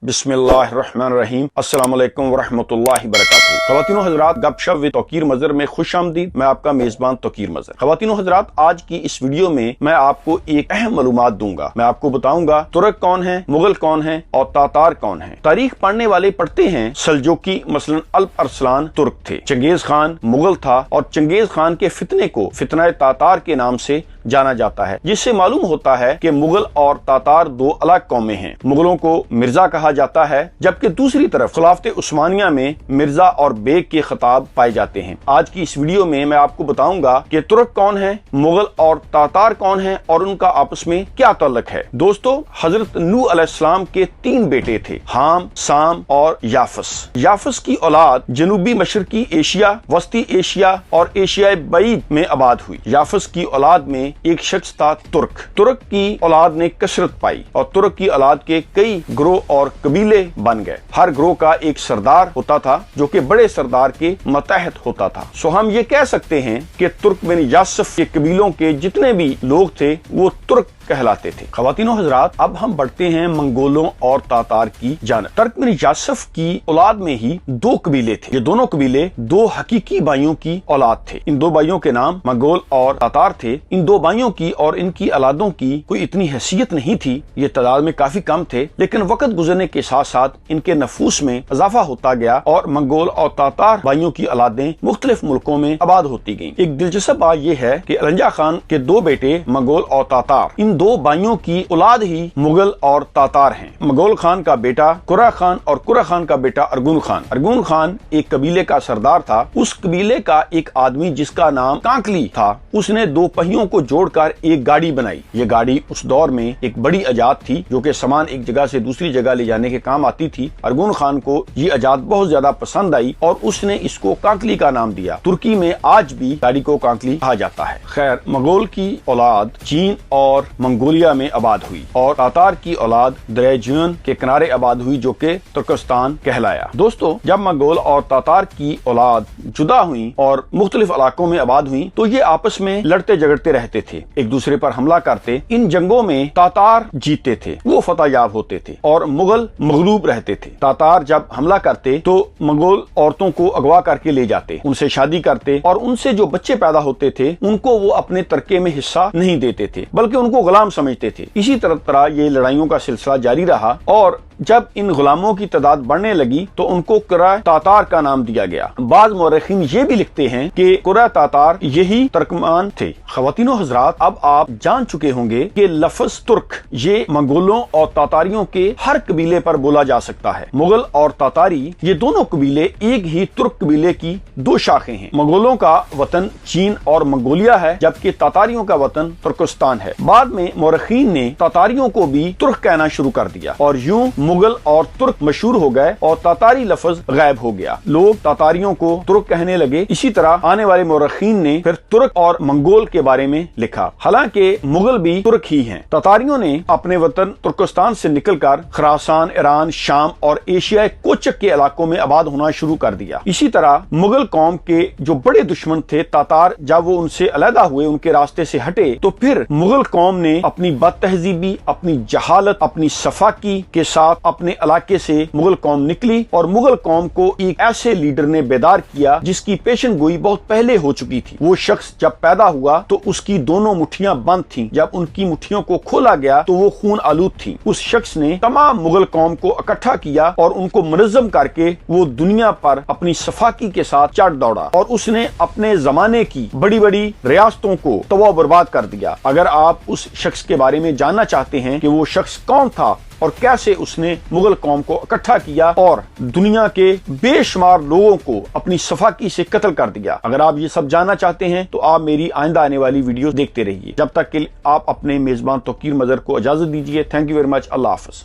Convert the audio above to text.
बिस्मिल्लाहिर्रहमानिर्रहीम अस्सलाम वालेकुम वरहमतुल्लाहि वबरकातुहू। ख़वातीनो हज़रात, गपशप विद तौकीर मज़र में खुश आमदीद। मैं आपका मेज़बान तौकीर मज़र। ख़वातीनो हज़रात, आज की इस वीडियो में मैं आपको एक अहम मालूमात दूंगा। मैं आपको बताऊंगा तुर्क कौन है, मुगल कौन है और तातार कौन है। तारीख पढ़ने वाले पढ़ते हैं सल्जूकी मसलन अल्प अरसलान तुर्क थे, चंगेज खान मुगल था और चंगेज खान के फितने को फितना तातार के नाम से जाना जाता है, जिससे मालूम होता है कि मुगल और तातार दो अलग कौमें हैं। मुगलों को मिर्जा कहा जाता है, जबकि दूसरी तरफ खिलाफत उस्मानिया में मिर्जा और बेग के खिताब पाए जाते हैं। आज की इस वीडियो में मैं आपको बताऊंगा कि तुर्क कौन है, मुगल और तातार कौन है और उनका आपस में क्या ताल्लुक है। दोस्तों, हजरत नूह अलैहिस्सलाम के 3 बेटे थे, हाम, साम और याफस। याफस की औलाद जनूबी मशरकी एशिया, वस्ती एशिया और एशियाई बईद में आबाद हुई। याफस की औलाद में एक शख्स था तुर्क। तुर्क की औलाद ने कसरत पाई और तुर्क की औलाद के कई ग्रोह और कबीले बन गए। हर ग्रोह का एक सरदार होता था जो कि बड़े सरदार के मतहत होता था। सो हम ये कह सकते हैं कि तुर्क बिन यासफ के कबीलों के जितने भी लोग थे वो तुर्क कहलाते थे। ख़वातीनो हज़रात, अब हम बढ़ते हैं मंगोलों और तातार की जानिब। तुर्क बिन यासफ की औलाद में ही 2 कबीले थे। ये दोनों कबीले 2 हकीकी भाइयों की औलाद थे। इन 2 भाइयों के नाम मंगोल और तातार थे। इन 2 भाइयों की और इनकी औलादों की कोई इतनी हैसियत नहीं थी, ये तादाद में काफी कम थे, लेकिन वक्त गुजरने के साथ साथ इनके नफूस में इजाफा होता गया और मंगोल और तातार भाइयों की औलादें मुख्तलिफ मुल्कों में आबाद होती गईं। एक दिलचस्प बात यह है कि अलंजा खान के 2 बेटे मंगोल और तातार, इन 2 भाइयों की औलाद ही मुगल और तातार हैं। मंगोल खान का बेटा कुरा खान और कुरा खान का बेटा अर्गुन खान। अर्गुन खान एक कबीले का सरदार था। उस कबीले का एक आदमी जिसका नाम कांकली था, उसने 2 पहियों को जोड़कर एक गाड़ी बनाई। ये गाड़ी उस दौर में एक बड़ी अजाद थी जो कि सामान एक जगह से दूसरी जगह ले जाने के काम आती थी। अर्गुन खान को ये अजाद बहुत ज्यादा पसंद आई और उसने इसको कांकली का नाम दिया। तुर्की में आज भी गाड़ी को कांकली कहा जाता है। खैर, मंगोल की औलाद चीन और मंगोलिया में आबाद हुई और तातार की औलाद दरिया जुयन के किनारे आबाद हुई जो कि तुर्कस्तान कहलाया। दोस्तों, जब मंगोल और तातार की औलाद जुदा हुई और मुख्तलिफ इलाकों में आबाद हुई तो ये आपस में लड़ते झगड़ते रहते थे, एक दूसरे पर हमला करते। इन जंगों में तातार जीतते थे, वो फतहयाब होते थे और मुगल मगलूब रहते थे। तातार जब हमला करते तो मंगोल औरतों को अगवा करके ले जाते, उनसे शादी करते और उनसे जो बच्चे पैदा होते थे उनको वो अपने तरके में हिस्सा नहीं देते थे, बल्कि उनको गुलाम समझते थे। इसी तरह ये लड़ाइयों का सिलसिला जारी रहा और जब इन गुलामों की तादाद बढ़ने लगी तो उनको कुरा तातार का नाम दिया गया। बाद मौरखीन ये भी लिखते हैं कि कुरा तातार यही तुर्कमान थे। ख़वातीनो हज़रात, अब आप जान चुके होंगे कि लफ्ज़ तुर्क ये मंगोलों और तातारियों के हर कबीले पर बोला जा सकता है। मुगल और तातारी ये दोनों कबीले एक ही तुर्क कबीले की 2 शाखें हैं। मंगोलों का वतन चीन और मंगोलिया है, जबकि तातारियों का वतन तुर्कस्तान है। बाद में मौरखीन ने तातारियों को भी तुर्क कहना शुरू कर दिया और यूं मुगल और तुर्क मशहूर हो गए और तातारी लफ्ज गायब हो गया। लोग तातारियों को तुर्क कहने लगे। इसी तरह आने वाले मौरखीन ने फिर तुर्क और मंगोल के बारे में लिखा। हालांकि मुगल भी तुर्क ही हैं। तातारियों ने अपने वतन तुर्कस्तान से निकलकर खुरासान, ईरान, शाम और एशिया कोचक के इलाकों में आबाद होना शुरू कर दिया। इसी तरह मुगल कौम के जो बड़े दुश्मन थे तातार, जब वो उनसे अलहदा हुए, उनके रास्ते से हटे, तो फिर मुगल कौम ने अपनी बदतहजीबी, अपनी जहालत, अपनी सफाकी के साथ अपने इलाके से मुगल कौम निकली और मुगल कौम को एक ऐसे लीडर ने बेदार किया जिसकी पेशन गोई बहुत पहले हो चुकी थी। वो शख्स जब पैदा हुआ तो उसकी दोनों मुट्ठियां बंद थीं। जब उनकी मुट्ठियों को खोला गया तो वो खून आलूद थी। उस शख्स ने तमाम मुगल कौम को इकट्ठा किया और उनको मुनज़्ज़म करके वो दुनिया पर अपनी सफाकी के साथ चढ़ दौड़ा और उसने अपने जमाने की बड़ी बड़ी रियासतों को तबाह बर्बाद कर दिया। अगर आप उस शख्स के बारे में जानना चाहते हैं कि वो शख्स कौन था और कैसे उसने मुगल कौम को इकट्ठा किया और दुनिया के बेशुमार लोगों को अपनी सफाकी से कत्ल कर दिया, अगर आप ये सब जानना चाहते हैं तो आप मेरी आइंदा आने वाली वीडियो देखते रहिए। जब तक कि आप अपने मेजबान तौकीर मज़र को इजाजत दीजिए। Thank you very much. अल्लाह हाफ़िज़।